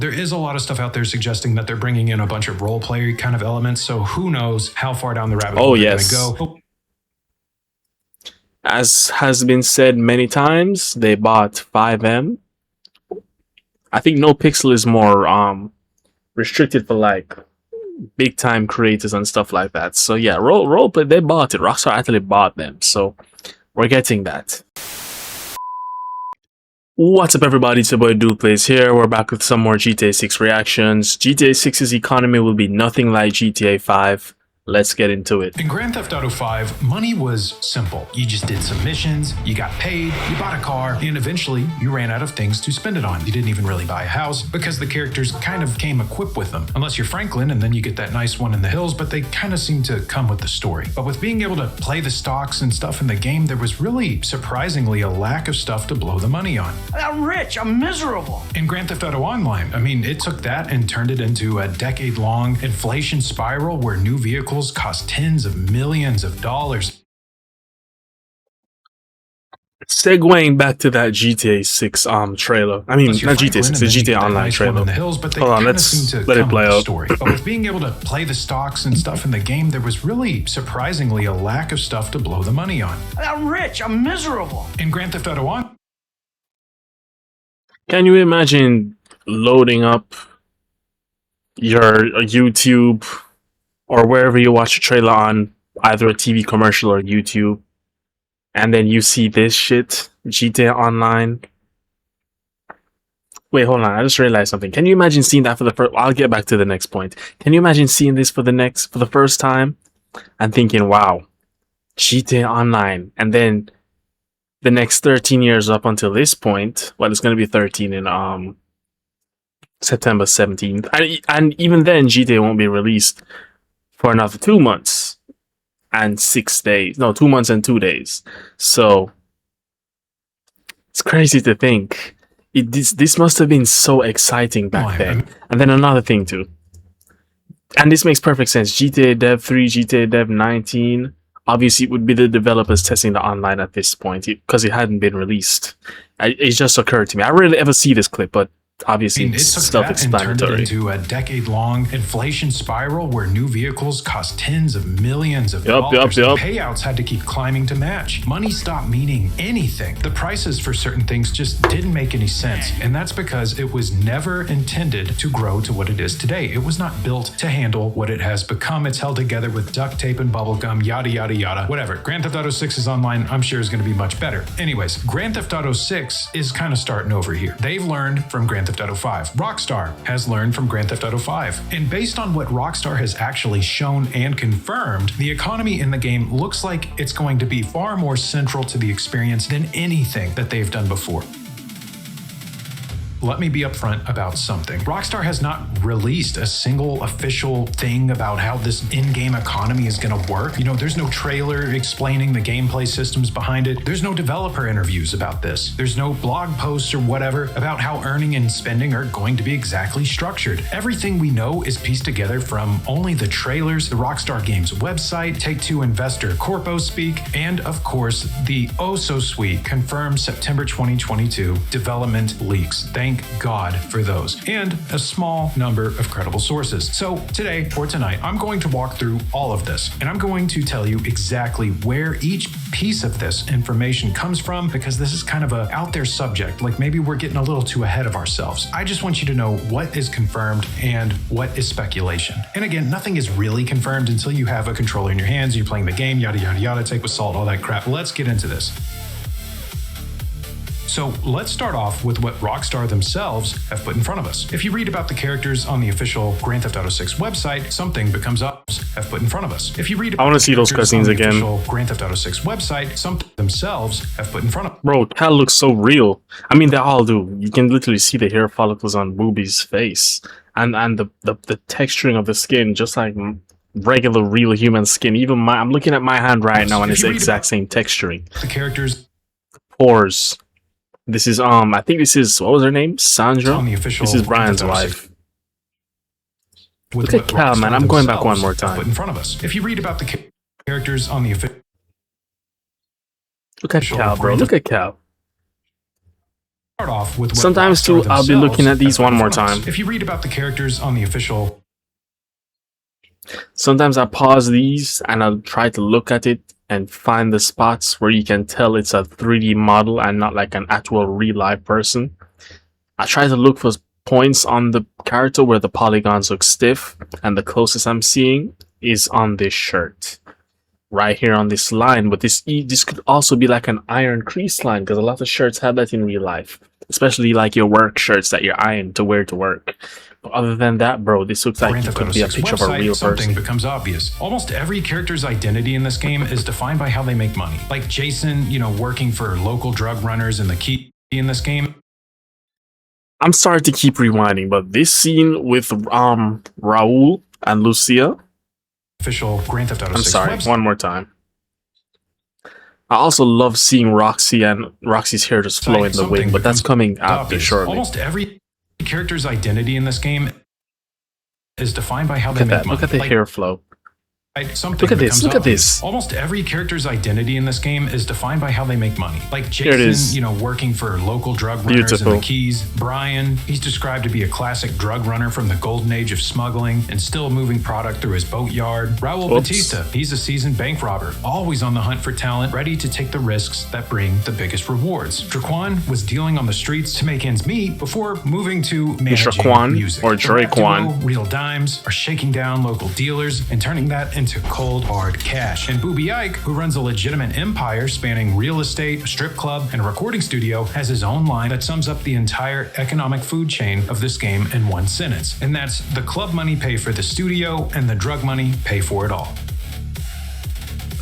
There is a lot of stuff out there suggesting that they're bringing in a bunch of role play kind of elements, so who knows how far down the rabbit hole they're going to go. As has been said many times, they bought 5M. I think No Pixel is more restricted for like big time creators and stuff like that. So yeah, roleplay, they bought it. Rockstar actually bought them, so we're getting that. What's up, everybody? It's your boy Duplays here. We're back with some more GTA 6 reactions. GTA 6's economy will be nothing like GTA 5. Let's get into it. In Grand Theft Auto 5, money was simple. You just did some missions, you got paid, you bought a car, and eventually you ran out of things to spend it on. You didn't even really buy a house because the characters kind of came equipped with them. Unless you're Franklin, and then you get that nice one in the hills, but they kind of seem to come with the story. But with being able to play the stocks and stuff in the game, there was really surprisingly a lack of stuff to blow the money on. I'm rich, I'm miserable. In Grand Theft Auto Online, I mean, it took that and turned it into a decade-long inflation spiral where new vehicles cost tens of millions of dollars. Segueing back to that GTA 6 trailer. I mean, not GTA 6, the GTA Online trailer. Hold on, let's let it play out. But with being able to play the stocks and stuff in the game, there was really surprisingly a lack of stuff to blow the money on. I'm rich, I'm miserable. In Grand Theft Auto Online, can you imagine loading up your YouTube or wherever you watch a trailer on, either a TV commercial or YouTube, and then you see this shit, GTA Online? Wait, hold on, I just realized something. Can you imagine seeing that for the first... I'll get back to the next point. Can you imagine seeing this for the first time and thinking, wow, GTA Online, and then the next 13 years up until this point, well, it's going to be 13 in September 17th, and even then GTA won't be released for another 2 months and 6 days. No, 2 months and 2 days. So it's crazy to think. This must have been so exciting back then. And then another thing too, and this makes perfect sense. GTA Dev 3, GTA Dev 19, obviously it would be the developers testing the online at this point because it hadn't been released. It just occurred to me. I rarely ever see this clip, but obviously it's self-explanatory. It turned it into a decade-long inflation spiral where new vehicles cost tens of millions of dollars. Payouts had to keep climbing to match. Money stopped meaning anything. The prices for certain things just didn't make any sense, and that's because it was never intended to grow to what it is today. It was not built to handle what it has become. It's held together with duct tape and bubble gum, yada, yada, yada. Whatever. Grand Theft Auto 6's online, I'm sure, is going to be much better. Anyways, Grand Theft Auto 6 is kind of starting over here. They've learned from Grand Theft Auto 5. Rockstar has learned from Grand Theft Auto 5. And based on what Rockstar has actually shown and confirmed, the economy in the game looks like it's going to be far more central to the experience than anything that they've done before. Let me be upfront about something. Rockstar has not released a single official thing about how this in-game economy is going to work. You know, there's no trailer explaining the gameplay systems behind it. There's no developer interviews about this. There's no blog posts or whatever about how earning and spending are going to be exactly structured. Everything we know is pieced together from only the trailers, the Rockstar Games website, Take-Two investor Corpo speak, and of course, the oh-so-sweet confirmed September 2022 development leaks. Thank God for those, and a small number of credible sources. So today, or tonight, I'm going to walk through all of this, and I'm going to tell you exactly where each piece of this information comes from, because this is kind of a out there subject. Like, maybe we're getting a little too ahead of ourselves. I just want you to know what is confirmed and what is speculation. And again, nothing is really confirmed until you have a controller in your hands, you're playing the game, yada, yada, yada, take with salt, all that crap. Let's get into this. So let's start off with what Rockstar themselves have put in front of us. If you read about the characters on the official Grand Theft Auto 6 website, something becomes up have put in front of us. If you read about I want to see those cutscenes again. Official Grand Theft Auto 6 website, something themselves have put in front of us. Bro, Cal looks so real. I mean, they all do. You can literally see the hair follicles on Booby's face, and the texturing of the skin, just like regular real human skin. Even I'm looking at my hand right now, and it's the exact same texturing. The characters, pores. This is I think this is, what was her name? Sandra? This is Brian's wife. Look at Cal, man. I'm going back one more time. Put in front of us. If you read about the characters on the official... Look at Cal, bro. Look at Cal. off with what Sometimes Rockstar too, I'll be themselves looking at these have one put more in front of time. us. If you read about the characters on the official Sometimes I pause these and I'll try to look at it and find the spots where you can tell it's a 3D model and not like an actual real life person. I try to look for points on the character where the polygons look stiff, and the closest I'm seeing is on this shirt. Right here on this line, but this could also be like an iron crease line because a lot of shirts have that in real life, especially like your work shirts that you're ironed to wear to work. But other than that, bro, this looks like it could be a picture of a real something person. becomes obvious. Almost every character's identity in this game is defined by how they make money. Like Jason, working for local drug runners, and the key in this game. I'm sorry to keep rewinding, but this scene with Raul and Lucia. Official Grand Theft Auto 6 I'm sorry, website. one more time. I also love seeing Roxy and Roxy's hair just flow in the wind, but that's coming after shortly. Almost every character's identity in this game is defined by how they make money. Look at the hair flow. Look at this. Almost every character's identity in this game is defined by how they make money. Like Jason, working for local drug runners in the Keys. Brian, he's described to be a classic drug runner from the golden age of smuggling and still moving product through his boatyard. Raul Batista, he's a seasoned bank robber, always on the hunt for talent, ready to take the risks that bring the biggest rewards. Draquan was dealing on the streets to make ends meet before moving to managing music. Or Draquan. Real Dimes are shaking down local dealers and turning that into cold hard cash. And Booby Ike, who runs a legitimate empire spanning real estate, a strip club, and a recording studio, has his own line that sums up the entire economic food chain of this game in one sentence. And that's: the club money pay for the studio and the drug money pay for it all.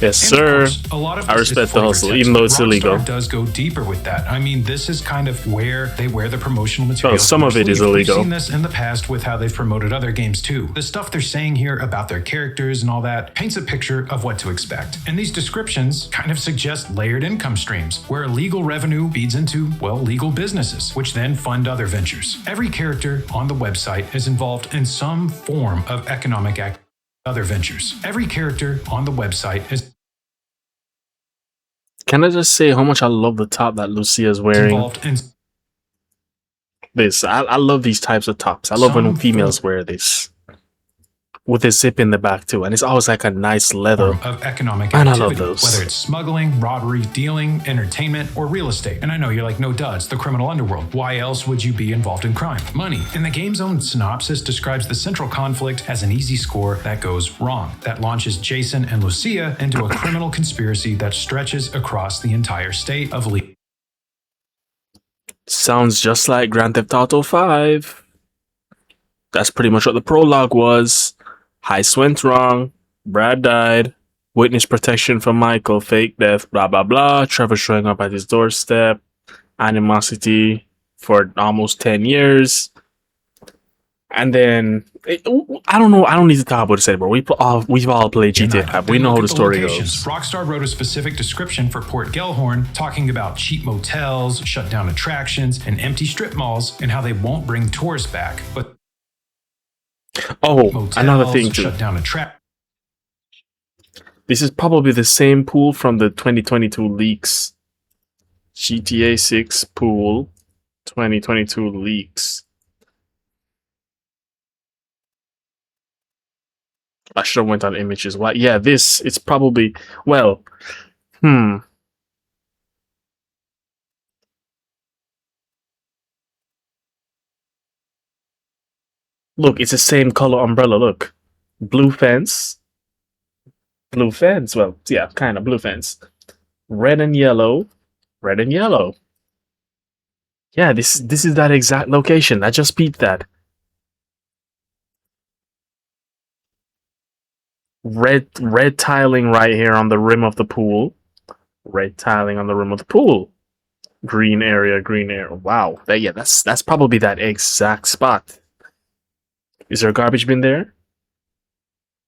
Yes, sir. Course, a lot of I respect the hustle, even though it's illegal. Rockstar does go deeper with that. I mean, this is kind of where they wear the promotional material. Some of it is illegal. We've seen this in the past with how they've promoted other games too. The stuff they're saying here about their characters and all that paints a picture of what to expect. And these descriptions kind of suggest layered income streams, where illegal revenue feeds into, legal businesses, which then fund other ventures. Every character on the website is involved in some form of economic activity. Other ventures. Every character on the website is. Can I just say how much I love the top that Lucia is wearing? Involved in this. I love these types of tops. I love when females wear this. With a zip in the back too, and it's always like a nice leather. Of economic and activity, I love those. Whether it's smuggling, robbery, dealing, entertainment, or real estate. And I know you're like, no duh, it's the criminal underworld. Why else would you be involved in crime? Money. And the game's own synopsis describes the central conflict as an easy score that goes wrong, that launches Jason and Lucia into a criminal conspiracy that stretches across the entire state of Lee. Sounds just like Grand Theft Auto 5. That's pretty much what the prologue was. Heist went wrong. Brad died. Witness protection from Michael. Fake death. Blah, blah, blah. Trevor showing up at his doorstep. Animosity for almost 10 years. And then, I don't know. I don't need to talk about this anymore. We've all played GTA. We know how the story goes. Rockstar wrote a specific description for Port Gellhorn, talking about cheap motels, shut down attractions, and empty strip malls, and how they won't bring tourists back. But motels, another thing too. Shut down this is probably the same pool from the 2022 leaks. GTA 6 pool, 2022 leaks. I should have went on images. Well, yeah, it's probably, Look, it's the same color umbrella, look. Blue fence. Well, yeah, kind of blue fence. Red and yellow. Yeah, this is that exact location. I just peeped that. Red tiling right here on the rim of the pool. Green area. Wow. That's probably that exact spot. Is there a garbage bin there?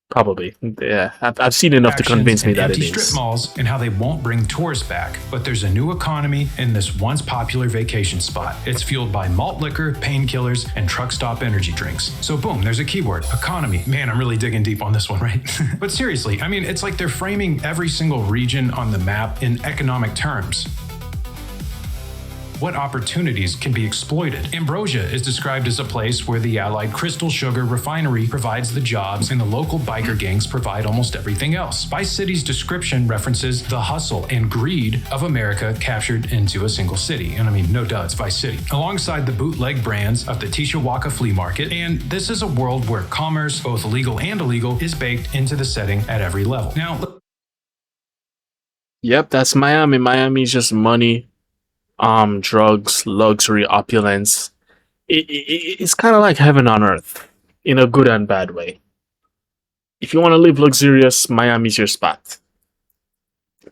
Probably. Yeah, I've seen enough to convince me that it is. Strip malls and how they won't bring tourists back. But there's a new economy in this once popular vacation spot. It's fueled by malt liquor, painkillers, and truck stop energy drinks. So boom, there's a keyword, economy. Man, I'm really digging deep on this one, right? But seriously, I mean, it's like they're framing every single region on the map in economic terms. what opportunities can be exploited. Ambrosia is described as a place where the allied crystal sugar refinery provides the jobs and the local biker gangs provide almost everything else. Vice City's description references the hustle and greed of America captured into a single city. And I mean, no duh, it's Vice City. Alongside the bootleg brands of the Tishawaka flea market, and this is a world where commerce, both legal and illegal, is baked into the setting at every level. Now, Yep, that's Miami. Miami's just money, drugs, luxury, opulence. It's kind of like heaven on earth in a good and bad way. If you want to live luxurious, Miami's your spot.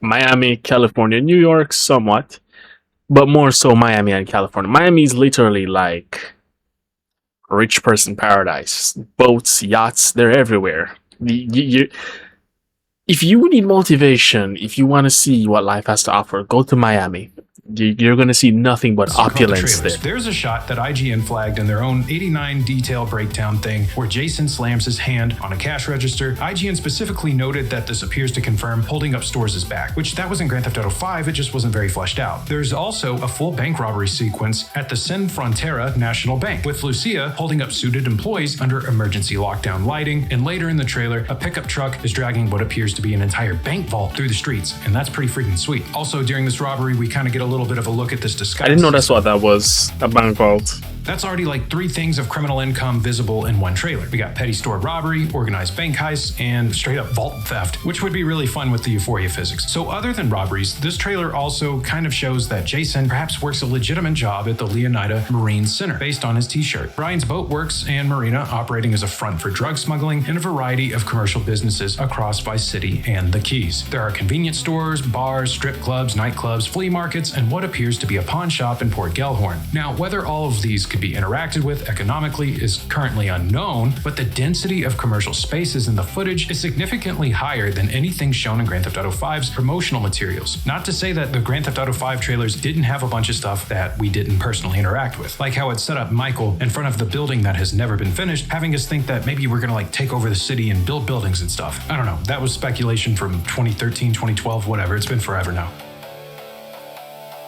Miami, California, New York, somewhat, but more so Miami and California. Miami is literally like rich person paradise. Boats, yachts, they're everywhere. If you need motivation, if you want to see what life has to offer, go to Miami. You're going to see nothing but opulence there. There's a shot that IGN flagged in their own 89 detail breakdown thing where Jason slams his hand on a cash register. IGN specifically noted that this appears to confirm holding up stores is back, which that was in Grand Theft Auto 5, it just wasn't very fleshed out. There's also a full bank robbery sequence at the Sin Frontera National Bank, with Lucia holding up suited employees under emergency lockdown lighting, and later in the trailer, a pickup truck is dragging what appears to be an entire bank vault through the streets, and that's pretty freaking sweet. Also, during this robbery, we kind of get a little bit of a look at this disguise. I didn't know that's what that was, a bank vault. That's already like 3 things of criminal income visible in one trailer. We got petty store robbery, organized bank heists, and straight up vault theft, which would be really fun with the Euphoria physics. So other than robberies, this trailer also kind of shows that Jason perhaps works a legitimate job at the Leonida Marine Center, based on his t-shirt. Brian's boat works and marina operating as a front for drug smuggling and a variety of commercial businesses across Vice City and the Keys. There are convenience stores, bars, strip clubs, nightclubs, flea markets, and what appears to be a pawn shop in Port Gellhorn. Now, whether all of these could be interacted with economically is currently unknown, but the density of commercial spaces in the footage is significantly higher than anything shown in Grand Theft Auto 5's promotional materials. Not to say that the Grand Theft Auto 5 trailers didn't have a bunch of stuff that we didn't personally interact with, like how it set up Michael in front of the building that has never been finished, having us think that maybe we're gonna like take over the city and build buildings and stuff. I don't know, that was speculation from 2013, 2012, whatever, it's been forever now.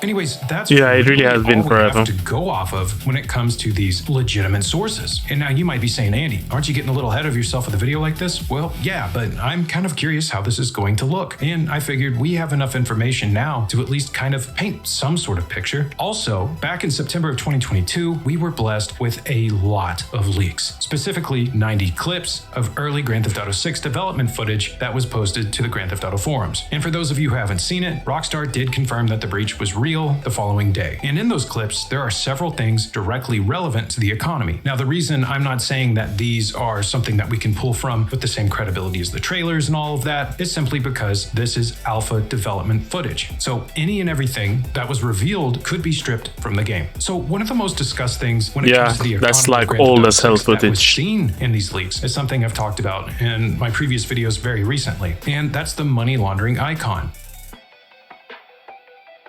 Anyways, that's it really has been all we forever. have to go off of when it comes to these legitimate sources. And now you might be saying, Andy, aren't you getting a little ahead of yourself with a video like this? Well, yeah, but I'm kind of curious how this is going to look. And I figured we have enough information now to at least kind of paint some sort of picture. Also, back in September of 2022, we were blessed with a lot of leaks, specifically 90 clips of early Grand Theft Auto 6 development footage that was posted to the Grand Theft Auto forums. And for those of you who haven't seen it, Rockstar did confirm that the breach was real the following day. And in those clips, there are several things directly relevant to the economy. Now, the reason I'm not saying that these are something that we can pull from with the same credibility as the trailers and all of that is simply because this is alpha development footage. So any and everything that was revealed could be stripped from the game. So one of the most discussed things when it comes to the economy that's like of Grand Theft old Auto as hell 6 that was footage. seen in these leaks is something I've talked about in my previous videos very recently, and that's the money laundering icon.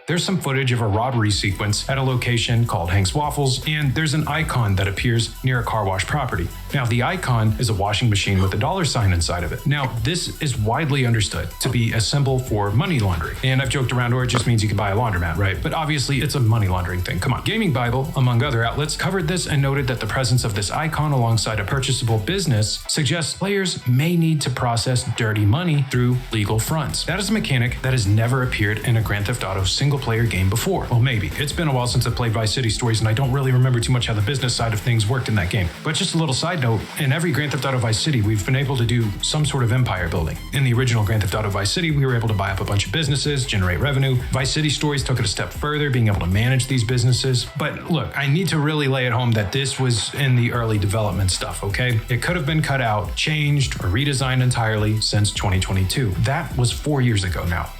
There's some footage of a robbery sequence at a location called Hank's Waffles, and there's an icon that appears near a car wash property. Now, the icon is a washing machine with a dollar sign inside of it. Now, this is widely understood to be a symbol for money laundering. And I've joked around, or it just means you can buy a laundromat, right? But obviously, it's a money laundering thing. Come on. Gaming Bible, among other outlets, covered this and noted that the presence of this icon alongside a purchasable business suggests players may need to process dirty money through legal fronts. That is a mechanic that has never appeared in a Grand Theft Auto single-player game before. Well, maybe. It's been a while since I played Vice City Stories, and I don't really remember too much how the business side of things worked in that game. But just a little side note, in every Grand Theft Auto Vice City, we've been able to do some sort of empire building. In the original Grand Theft Auto Vice City, we were able to buy up a bunch of businesses, generate revenue. Vice City Stories took it a step further, being able to manage these businesses. But look, I need to really lay it home that this was in the early development stuff, okay? It could have been cut out, changed, or redesigned entirely since 2022. That was 4 years ago now.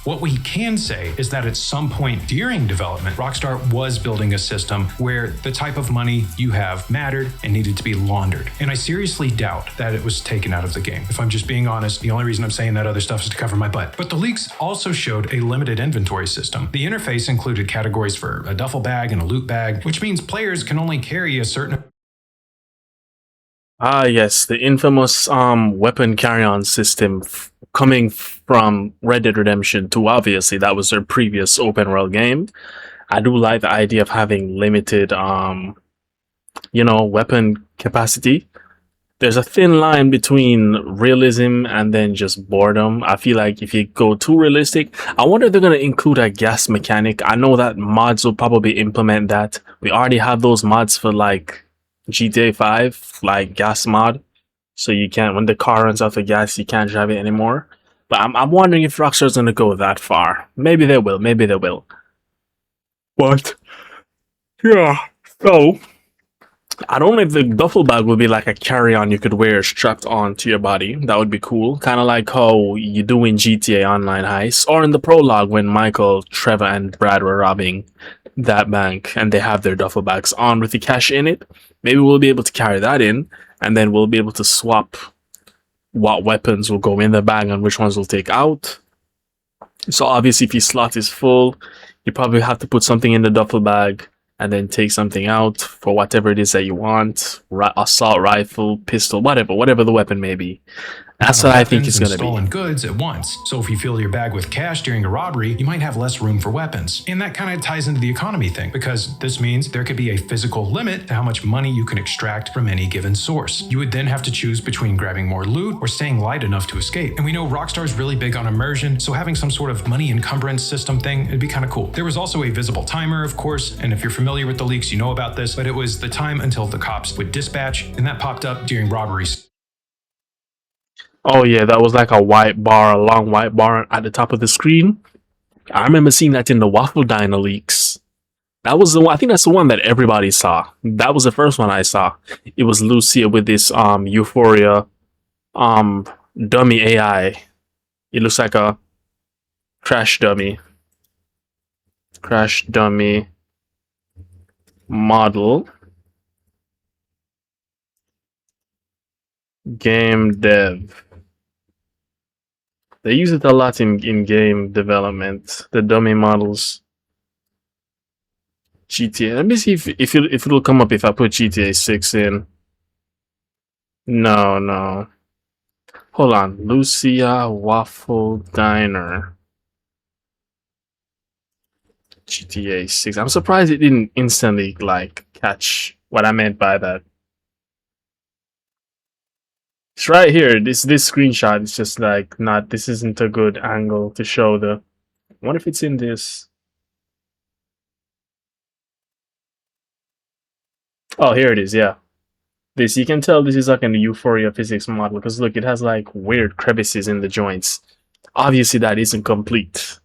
What we can say is that at some point during development, Rockstar was building a system where the type of money you have mattered and needed to be laundered. And I seriously doubt that it was taken out of the game. If I'm just being honest, the only reason I'm saying that other stuff is to cover my butt. But the leaks also showed a limited inventory system. The interface included categories for a duffel bag and a loot bag, which means players can only carry a certain Ah, yes, the infamous weapon carry-on system coming from Red Dead Redemption 2. Obviously, that was their previous open world game. I do like the idea of having limited weapon capacity. There's a thin line between realism and then just boredom. I feel like if you go too realistic, I wonder if they're going to include a gas mechanic. I know that mods will probably implement that. We already have those mods for like GTA 5, like gas mod. So you can't, when the car runs out of gas, you can't drive it anymore. But I'm wondering if Rockstar's going to go that far. Maybe they will. Maybe they will. But yeah, so I don't know if the duffel bag would be like a carry-on you could wear strapped onto your body. That would be cool. Kind of like how you do in GTA Online Heist, or in the prologue when Michael, Trevor, and Brad were robbing that bank and they have their duffel bags on with the cash in it. Maybe we'll be able to carry that in, and then we'll be able to swap what weapons will go in the bag and which ones we'll take out. So obviously, if your slot is full, you probably have to put something in the duffel bag and then take something out for whatever it is that you want. Assault rifle, pistol, whatever the weapon may be. That's what I think it's going to be. Stolen goods at once. So if you fill your bag with cash during a robbery, you might have less room for weapons. And that kind of ties into the economy thing, because this means there could be a physical limit to how much money you can extract from any given source. You would then have to choose between grabbing more loot or staying light enough to escape. And we know Rockstar's really big on immersion, so having some sort of money encumbrance system thing, it'd be kind of cool. There was also a visible timer, of course, and if you're familiar with the leaks, you know about this, but it was the time until the cops would dispatch, and that popped up during robberies. Oh yeah, that was like a white bar, a long white bar at the top of the screen. I remember seeing that in the Waffle Diner leaks. That was the one. I think that's the one that everybody saw. That was the first one I saw. It was Lucia with this Euphoria dummy AI. It looks like a crash dummy model. Game dev. They use it a lot in game development. The dummy models. GTA. Let me see if it'll come up if I put GTA 6 in. No. Hold on. Lucia Waffle Diner. GTA 6. I'm surprised it didn't instantly like catch what I meant by that. It's right here. This screenshot is just like not. This isn't a good angle to show the. What if it's in this? Oh, here it is. Yeah, this you can tell this is like an Euphoria physics model because look, it has like weird crevices in the joints. Obviously, that isn't complete.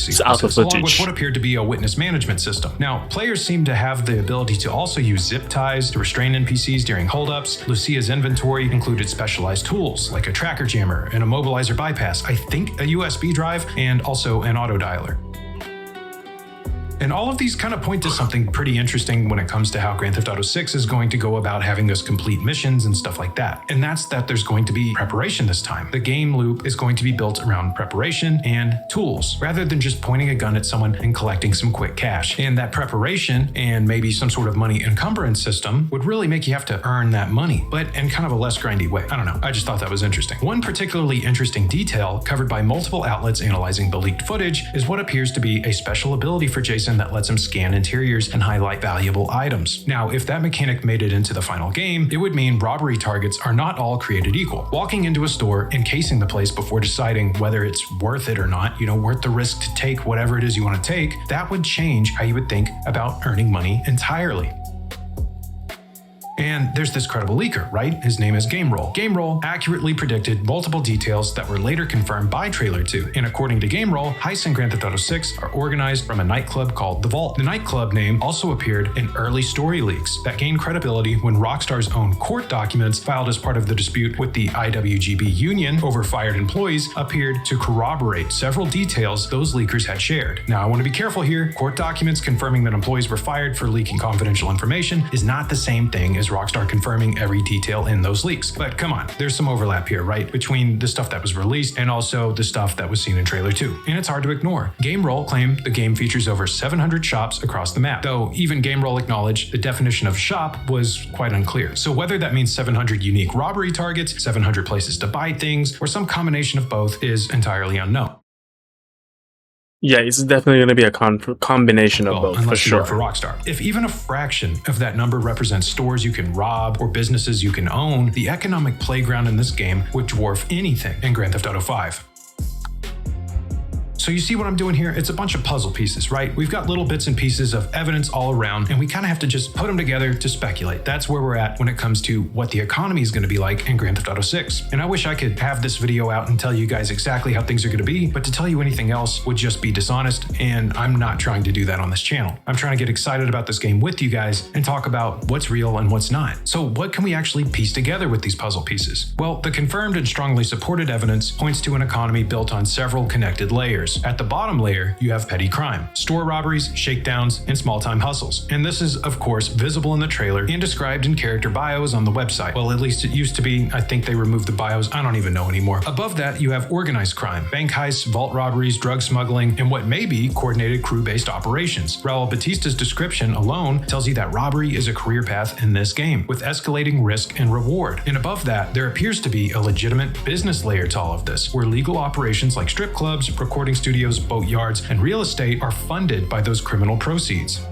It's alpha footage. Along with what appeared to be a witness management system. Now, players seem to have the ability to also use zip ties to restrain NPCs during holdups. Lucia's inventory included specialized tools like a tracker jammer, an immobilizer bypass, I think a USB drive, and also an auto dialer. And all of these kind of point to something pretty interesting when it comes to how Grand Theft Auto 6 is going to go about having those complete missions and stuff like that. And that's that there's going to be preparation this time. The game loop is going to be built around preparation and tools, rather than just pointing a gun at someone and collecting some quick cash. And that preparation and maybe some sort of money encumbrance system would really make you have to earn that money, but in kind of a less grindy way. I don't know, I just thought that was interesting. One particularly interesting detail covered by multiple outlets analyzing the leaked footage is what appears to be a special ability for Jason that lets him scan interiors and highlight valuable items. Now, if that mechanic made it into the final game, it would mean robbery targets are not all created equal. Walking into a store, encasing the place before deciding whether it's worth it or not, worth the risk to take whatever it is you want to take, that would change how you would think about earning money entirely. And there's this credible leaker, right? His name is GameRoll. GameRoll accurately predicted multiple details that were later confirmed by Trailer 2. And according to GameRoll, heists in Grand Theft Auto 6 are organized from a nightclub called The Vault. The nightclub name also appeared in early story leaks that gained credibility when Rockstar's own court documents filed as part of the dispute with the IWGB union over fired employees appeared to corroborate several details those leakers had shared. Now, I want to be careful here. Court documents confirming that employees were fired for leaking confidential information is not the same thing as as Rockstar confirming every detail in those leaks. But come on, there's some overlap here, right? Between the stuff that was released and also the stuff that was seen in Trailer 2. And it's hard to ignore. GameRoll claimed the game features over 700 shops across the map, though even GameRoll acknowledged the definition of shop was quite unclear. So whether that means 700 unique robbery targets, 700 places to buy things, or some combination of both is entirely unknown. Yeah, it's definitely going to be a combination of both, for unless you sure. work for Rockstar. If even a fraction of that number represents stores you can rob or businesses you can own, the economic playground in this game would dwarf anything in Grand Theft Auto 5. So you see what I'm doing here? It's a bunch of puzzle pieces, right? We've got little bits and pieces of evidence all around, and we kind of have to just put them together to speculate. That's where we're at when it comes to what the economy is going to be like in Grand Theft Auto 6. And I wish I could have this video out and tell you guys exactly how things are going to be, but to tell you anything else would just be dishonest, and I'm not trying to do that on this channel. I'm trying to get excited about this game with you guys and talk about what's real and what's not. So what can we actually piece together with these puzzle pieces? Well, the confirmed and strongly supported evidence points to an economy built on several connected layers. At the bottom layer, you have petty crime, store robberies, shakedowns, and small-time hustles. And this is, of course, visible in the trailer and described in character bios on the website. Well, at least it used to be. I think they removed the bios. I don't even know anymore. Above that, you have organized crime, bank heists, vault robberies, drug smuggling, and what may be coordinated crew-based operations. Raul Batista's description alone tells you that robbery is a career path in this game, with escalating risk and reward. And above that, there appears to be a legitimate business layer to all of this, where legal operations like strip clubs, recording studios, boatyards, and real estate are funded by those criminal proceeds.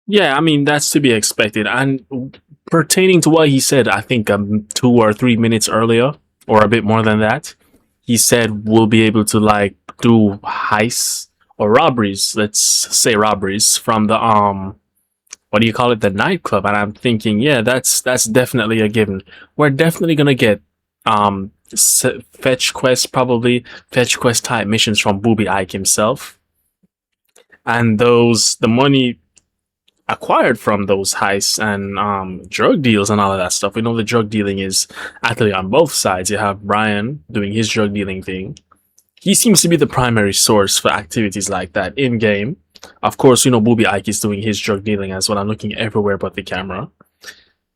Yeah, I mean, that's to be expected. And pertaining to what he said, I think 2 or 3 minutes earlier, or a bit more than that, he said we'll be able to like do heists or robberies, let's say robberies from the what do you call it, the nightclub. And I'm thinking, yeah, that's definitely a given. We're definitely gonna get fetch quest type missions from Booby Ike himself, and the money acquired from those heists and drug deals and all of that stuff. We know the drug dealing is actually on both sides. You have Brian doing his drug dealing thing. He seems to be the primary source for activities like that in game. Of course, you know, Booby Ike is doing his drug dealing as well. I'm looking everywhere but the camera.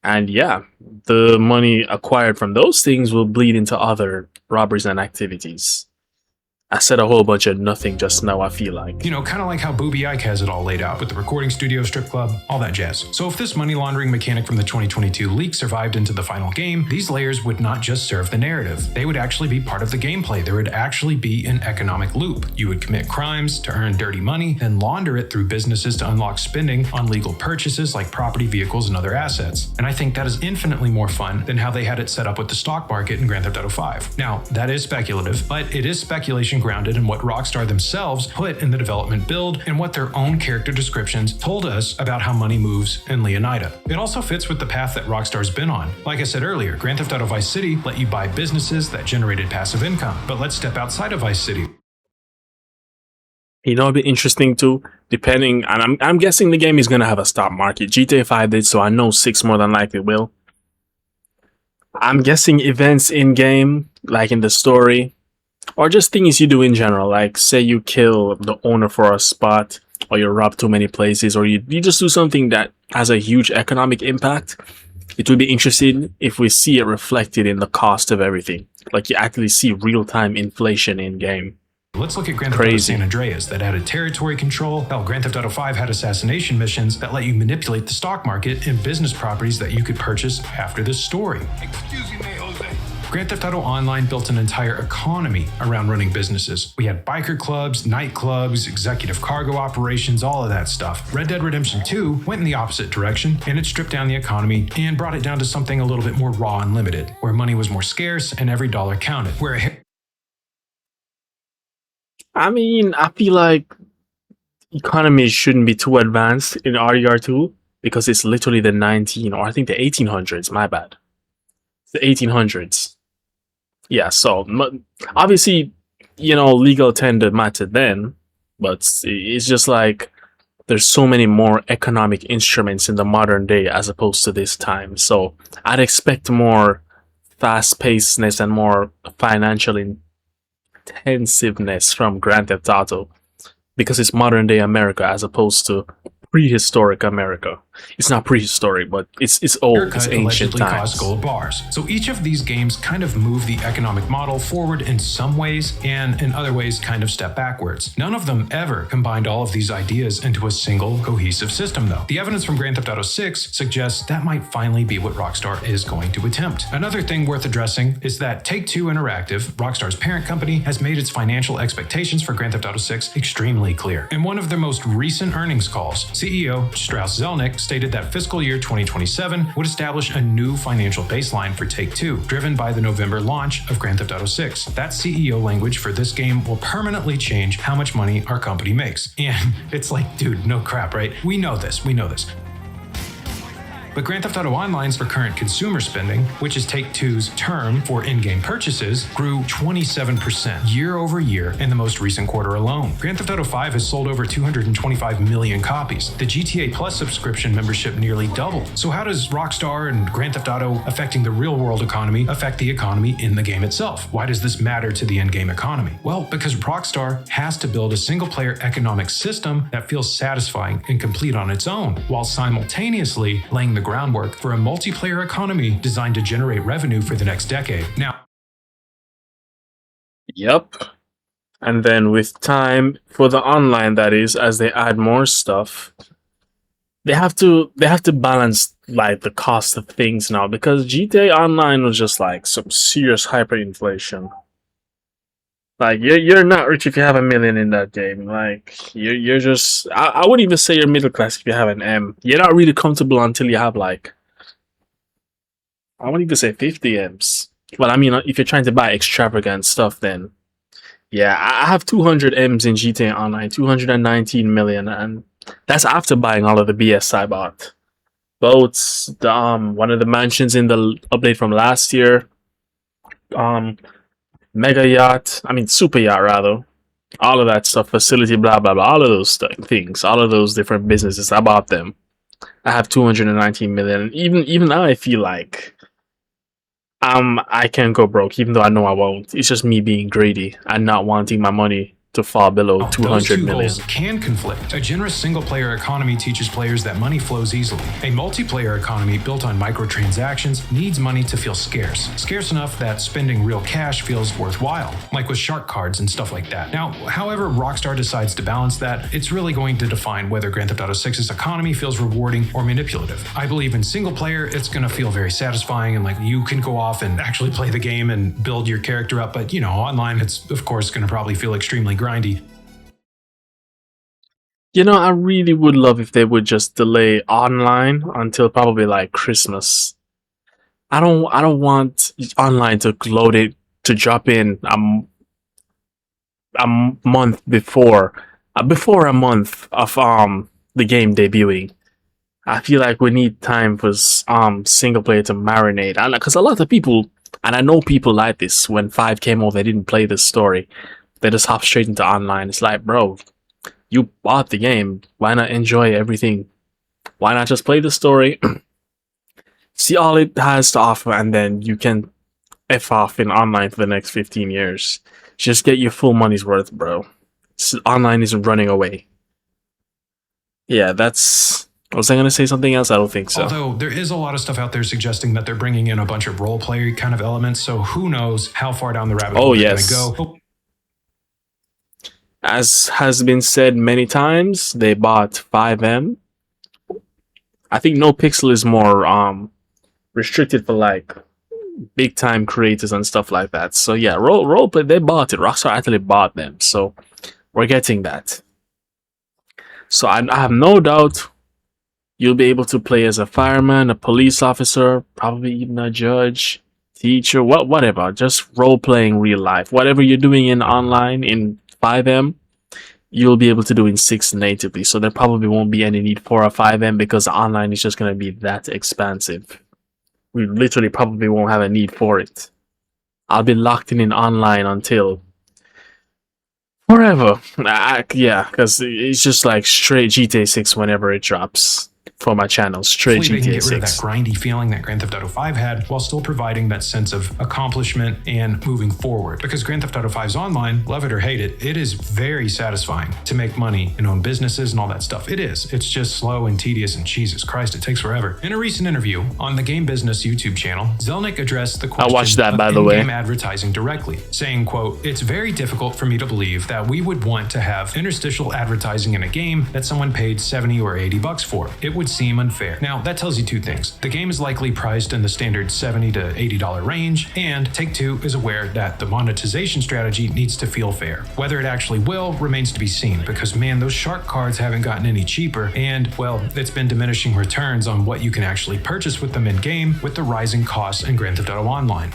And yeah, the money acquired from those things will bleed into other robberies and activities. I said a whole bunch of nothing just now, I feel like. You know, kind of like how Booby Ike has it all laid out with the recording studio, strip club, all that jazz. So if this money laundering mechanic from the 2022 leak survived into the final game, these layers would not just serve the narrative. They would actually be part of the gameplay. There would actually be an economic loop. You would commit crimes to earn dirty money, then launder it through businesses to unlock spending on legal purchases like property, vehicles, and other assets. And I think that is infinitely more fun than how they had it set up with the stock market in Grand Theft Auto 5. Now, that is speculative, but it is speculation grounded in what Rockstar themselves put in the development build and what their own character descriptions told us about how money moves in Leonida. It also fits with the path that Rockstar's been on. Like I said earlier, Grand Theft Auto Vice City let you buy businesses that generated passive income, but let's step outside of Vice City. You know, it'd be interesting too, depending, and I'm guessing the game is going to have a stock market. GTA 5 did, so I know 6 more than likely will. I'm guessing events in game, like in the story, or just things you do in general, like say you kill the owner for a spot, or you rob too many places, or you just do something that has a huge economic impact. It would be interesting if we see it reflected in the cost of everything. Like you actually see real-time inflation in game. Let's look at Grand Theft Auto San Andreas that added territory control. Hell, Grand Theft Auto 5 had assassination missions that let you manipulate the stock market and business properties that you could purchase after this story. Excuse me, Jose. Grand Theft Auto Online built an entire economy around running businesses. We had biker clubs, nightclubs, executive cargo operations, all of that stuff. Red Dead Redemption 2 went in the opposite direction, and it stripped down the economy and brought it down to something a little bit more raw and limited, where money was more scarce and every dollar counted. I mean, I feel like economies shouldn't be too advanced in RDR2 because it's literally the 1800s, my bad. The 1800s. Yeah, so obviously, you know, legal tend to matter then, but it's just like there's so many more economic instruments in the modern day as opposed to this time. So I'd expect more fast-pacedness and more financial intensiveness from Grand Theft Auto because it's modern day America as opposed to prehistoric America. it's not prehistoric, but it's old, it's Haircut ancient allegedly cost times. gold bars. So each of these games kind of move the economic model forward in some ways, and in other ways kind of step backwards. None of them ever combined all of these ideas into a single cohesive system though. The evidence from Grand Theft Auto 6 suggests that might finally be what Rockstar is going to attempt. Another thing worth addressing is that Take-Two Interactive, Rockstar's parent company, has made its financial expectations for Grand Theft Auto 6 extremely clear. In one of their most recent earnings calls, CEO Strauss Zelnick stated that fiscal year 2027 would establish a new financial baseline for Take-Two, driven by the November launch of Grand Theft Auto 6. That CEO language for this game will permanently change how much money our company makes. And it's like, dude, no crap, right? We know this. But Grand Theft Auto Online's recurrent consumer spending, which is Take-Two's term for in-game purchases, grew 27% year over year in the most recent quarter alone. Grand Theft Auto 5 has sold over 225 million copies. The GTA Plus subscription membership nearly doubled. So how does Rockstar and Grand Theft Auto affecting the real-world economy affect the economy in the game itself? Why does this matter to the in-game economy? Well, because Rockstar has to build a single-player economic system that feels satisfying and complete on its own, while simultaneously laying the groundwork for a multiplayer economy designed to generate revenue for the next decade. Now, Yep. And then with time for the online, that is, as they add more stuff, they have to balance like the cost of things now, because GTA Online was just like some serious hyperinflation. Like you're not rich if you have $1 million in that game. Like you're just I wouldn't even say you're middle class if you have an M. You're not really comfortable until you have like, I wouldn't even say 50 M's. Well, I mean, if you're trying to buy extravagant stuff, then yeah, I have 200 M's in GTA Online, 219 million, and that's after buying all of the BS I bought. Boats, the one of the mansions in the update from last year, mega yacht, I mean super yacht rather, all of that stuff, facility, blah blah blah, all of those things, all of those different businesses, I bought them. I have 219 million. Even now, I feel like I can go broke, even though I know I won't. It's just me being greedy and not wanting my money to fall below those 200 two million. goals can conflict. A generous single-player economy teaches players that money flows easily. A multiplayer economy built on microtransactions needs money to feel scarce. Scarce enough that spending real cash feels worthwhile, like with shark cards and stuff like that. Now, however Rockstar decides to balance that, it's really going to define whether Grand Theft Auto 6's economy feels rewarding or manipulative. I believe in single-player, it's going to feel very satisfying and like you can go off and actually play the game and build your character up, but online it's of course going to probably feel extremely grindy. I really would love if they would just delay online until probably like Christmas. I don't want online to load it to drop in a month before a month of the game debuting. I feel like we need time for single player to marinate, and because a lot of people, and I know people like this, when 5 came out, they didn't play the story. They just hop straight into online. It's like, bro, you bought the game. Why not enjoy everything? Why not just play the story, see all it has to offer, and then you can F off in online for the next 15 years. Just get your full money's worth, bro. Online isn't running away. Yeah, that's... Was I going to say something else? I don't think so. Although there is a lot of stuff out there suggesting that they're bringing in a bunch of role play kind of elements, so who knows how far down the rabbit hole they're going to go. As has been said many times, they bought 5M. I think No Pixel is more restricted for like big time creators and stuff like that. So yeah, roleplay, they bought it. Rockstar actually bought them, so we're getting that. So I have no doubt you'll be able to play as a fireman, a police officer, probably even a judge, teacher, whatever. Just role playing real life. Whatever you're doing in online in 5M, you'll be able to do in 6 natively. So there probably won't be any need for a 5M because online is just going to be that expansive. We literally probably won't have a need for it. I'll be locked in online until forever. Yeah, because it's just like straight GTA 6 whenever it drops. for my channel. Straight Hopefully they can GTA get rid of that 6. grindy feeling that Grand Theft Auto 5 had while still providing that sense of accomplishment and moving forward. Because Grand Theft Auto 5's online, love it or hate it, it is very satisfying to make money and own businesses and all that stuff. It is. It's just slow and tedious and Jesus Christ, it takes forever. In a recent interview on the Game Business YouTube channel, Zelnick addressed the question watched that, of by the way. in-game advertising directly, saying, quote, "It's very difficult for me to believe that we would want to have interstitial advertising in a game that someone paid 70 or 80 bucks for. It would seem unfair." Now, that tells you two things. The game is likely priced in the standard $70 to $80 range, and Take-Two is aware that the monetization strategy needs to feel fair. Whether it actually will remains to be seen, because man, those shark cards haven't gotten any cheaper, and well, it's been diminishing returns on what you can actually purchase with them in-game with the rising costs in Grand Theft Auto Online.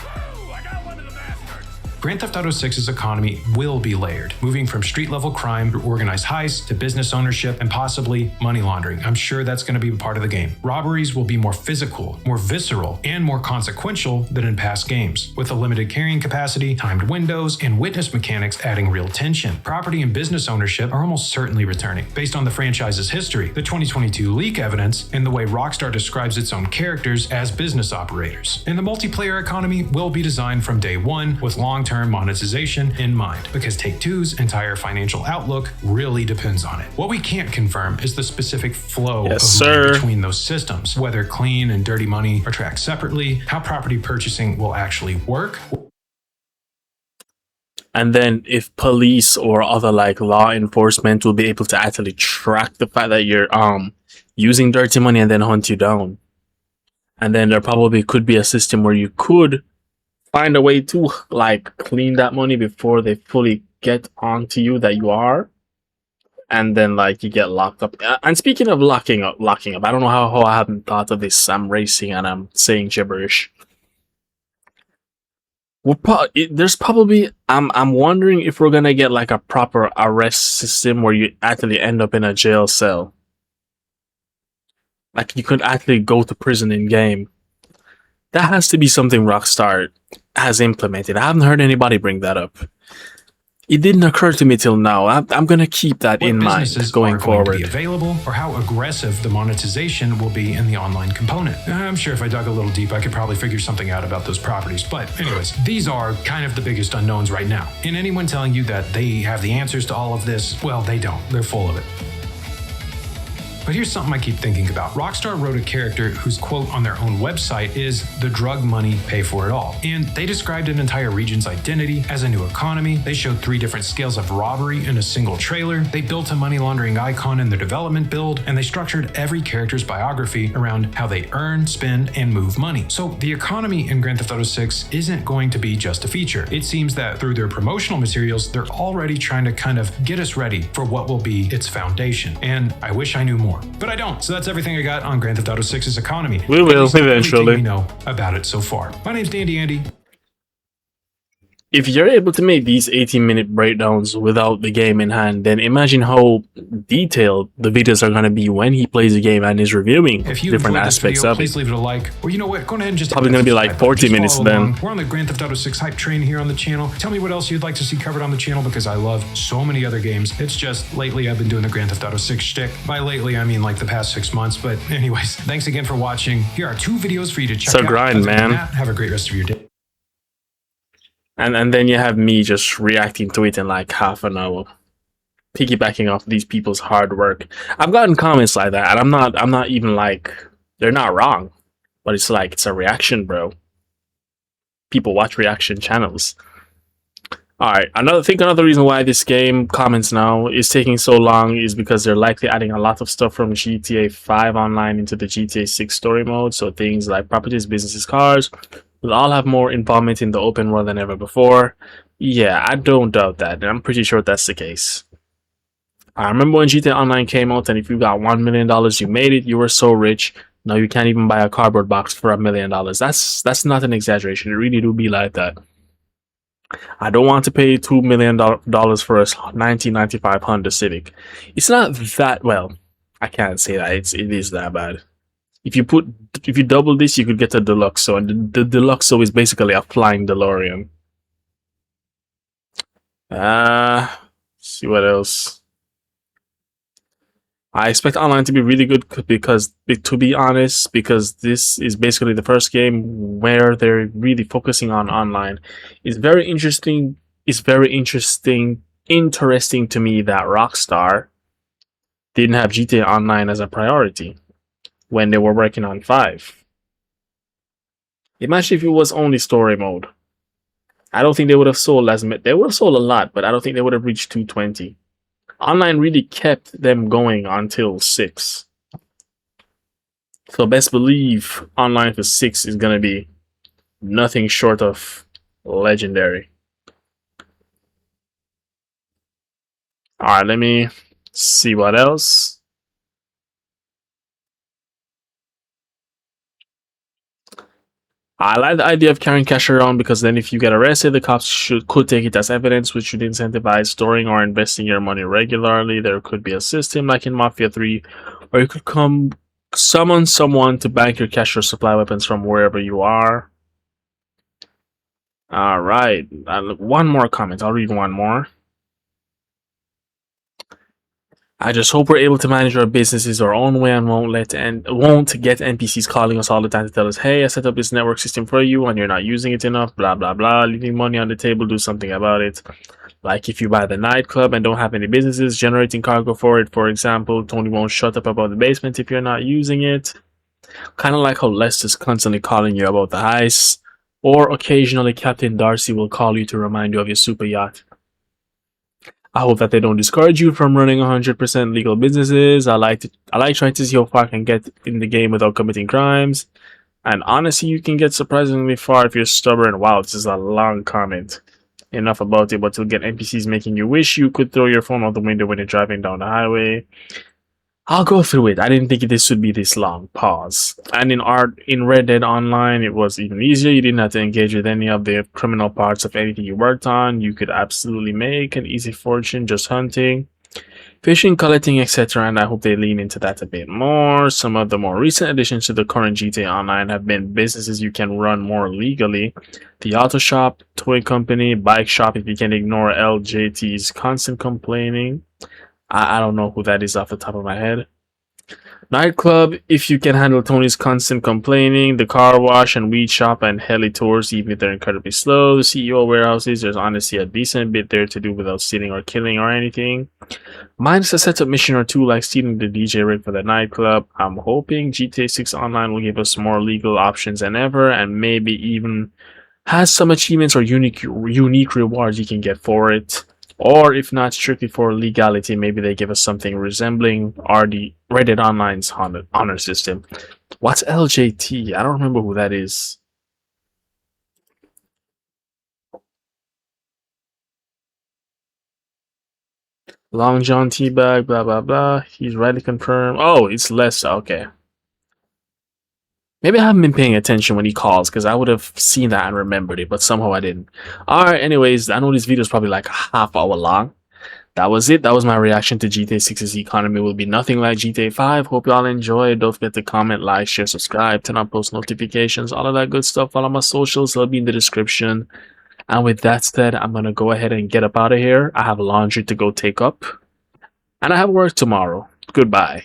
Grand Theft Auto 6's economy will be layered, moving from street-level crime to organized heists to business ownership and possibly money laundering. I'm sure that's going to be part of the game. Robberies will be more physical, more visceral, and more consequential than in past games, with a limited carrying capacity, timed windows, and witness mechanics adding real tension. Property and business ownership are almost certainly returning. Based on the franchise's history, the 2022 leak evidence, and the way Rockstar describes its own characters as business operators. And the multiplayer economy will be designed from day one with long-term monetization in mind, because Take-Two's entire financial outlook really depends on it. What we can't confirm is the specific flow of money between those systems, whether clean and dirty money are tracked separately, how property purchasing will actually work. And then if police or other like law enforcement will be able to actually track the fact that you're using dirty money and then hunt you down. And then there probably could be a system where you could find a way to like clean that money before they fully get onto you that you are, and then like you get locked up. And speaking of locking up, I don't know how I haven't thought of this. I'm racing and I'm saying gibberish. There's probably I'm wondering if we're gonna get like a proper arrest system where you actually end up in a jail cell. Like you could actually go to prison in game. That has to be something Rockstar has implemented. I haven't heard anybody bring that up. It didn't occur to me till now. I'm going to keep that in mind going forward. To be available, or how aggressive the monetization will be in the online component. I'm sure if I dug a little deep, I could probably figure something out about those properties. But anyways, these are kind of the biggest unknowns right now. And anyone telling you that they have the answers to all of this, well, they don't. They're full of it. But here's something I keep thinking about. Rockstar wrote a character whose quote on their own website is, "The drug money pay for it all." And they described an entire region's identity as a new economy. They showed 3 different scales of robbery in a single trailer. They built a money laundering icon in their development build, and they structured every character's biography around how they earn, spend, and move money. So the economy in Grand Theft Auto 6 isn't going to be just a feature. It seems that through their promotional materials, they're already trying to kind of get us ready for what will be its foundation. And I wish I knew more. But I don't. So that's everything I got on Grand Theft Auto 6's economy. We will eventually. We know about it so far. My name's Dandy Andy. If you're able to make these 18-minute breakdowns without the game in hand, then imagine how detailed the videos are going to be when he plays the game and is reviewing different aspects of it. Please leave it a like. Or you know what? Go ahead and just probably going to be like 40 minutes then. We're on the Grand Theft Auto 6 hype train here on the channel. Tell me what else you'd like to see covered on the channel, because I love so many other games. It's just lately I've been doing the Grand Theft Auto 6 shtick. By lately, I mean like the past 6 months. But anyways, thanks again for watching. Here are 2 videos for you to check out. It's a grind, man. Have a great rest of your day. And then you have me just reacting to it in like half an hour, piggybacking off these people's hard work. I've gotten comments like that, and I'm not even like, they're not wrong, but it's like, it's a reaction, bro. People watch reaction channels. All right, another reason why this game comments now is taking so long is because they're likely adding a lot of stuff from GTA 5 online into the GTA 6 story mode. So things like properties, businesses, cars will all have more involvement in the open world than ever before. Yeah, I don't doubt that. I'm pretty sure that's the case. I remember when GTA Online came out, and if you got $1 million, you made it, you were so rich. Now you can't even buy a cardboard box for $1 million. That's not an exaggeration. It really do be like that. I don't want to pay $2 million for a 1995 Honda Civic. It's not that, well, I can't say that. It is that bad. If you double this, you could get a Deluxo, and the Deluxo is basically a flying DeLorean. See what else. I expect online to be really good because, to be honest, because this is basically the first game where they're really focusing on online. It's very interesting. It's very interesting to me that Rockstar didn't have GTA Online as a priority when they were working on 5. Imagine if it was only story mode. I don't think they would have sold as much. They would have sold a lot, but I don't think they would have reached 220. Online really kept them going until 6. So best believe online for 6 is gonna be nothing short of legendary. Alright, let me see what else. I like the idea of carrying cash around because then if you get arrested, the cops could take it as evidence, which should incentivize storing or investing your money regularly. There could be a system like in Mafia 3 where you could summon someone to bank your cash or supply weapons from wherever you are. Alright, one more comment. I'll read one more. I just hope we're able to manage our businesses our own way and won't get NPCs calling us all the time to tell us, hey, I set up this network system for you and you're not using it enough, blah blah blah, leaving money on the table, do something about it. Like if you buy the nightclub and don't have any businesses generating cargo for it, for example, Tony won't shut up about the basement if you're not using it. Kind of like how Lester's constantly calling you about the heist, or occasionally Captain Darcy will call you to remind you of your super yacht. I hope that they don't discourage you from running 100% legal businesses. I like trying to see how far I can get in the game without committing crimes. And honestly, you can get surprisingly far if you're stubborn. Wow, this is a long comment. Enough about it, but to get NPCs making you wish you could throw your phone out the window when you're driving down the highway. I'll go through it. I didn't think this would be this long. Pause. And in Red Dead Online, it was even easier. You didn't have to engage with any of the criminal parts of anything you worked on. You could absolutely make an easy fortune just hunting, fishing, collecting, etc. And I hope they lean into that a bit more. Some of the more recent additions to the current GTA Online have been businesses you can run more legally. The auto shop, toy company, bike shop, if you can ignore LJT's constant complaining. I don't know who that is off the top of my head. Nightclub, if you can handle Tony's constant complaining. The car wash and weed shop and heli tours, even if they're incredibly slow. The CEO warehouses, there's honestly a decent bit there to do without stealing or killing or anything. Minus a setup mission or two like stealing the DJ rig for the nightclub. I'm hoping GTA 6 Online will give us more legal options than ever and maybe even has some achievements or unique rewards you can get for it. Or if not strictly for legality, maybe they give us something resembling the Red Dead Online's honor system. What's LJT? I don't remember who that is. Long John Teabag, blah blah blah. He's rightly confirmed. Oh, it's less. Okay. Maybe I haven't been paying attention when he calls because I would have seen that and remembered it, but somehow I didn't. Alright, anyways, I know this video is probably like a half hour long. That was it. That was my reaction to GTA 6's economy. Will be nothing like GTA 5. Hope y'all enjoyed. Don't forget to comment, like, share, subscribe, turn on post notifications, all of that good stuff. Follow my socials. They'll be in the description. And with that said, I'm going to go ahead and get up out of here. I have laundry to go take up. And I have work tomorrow. Goodbye.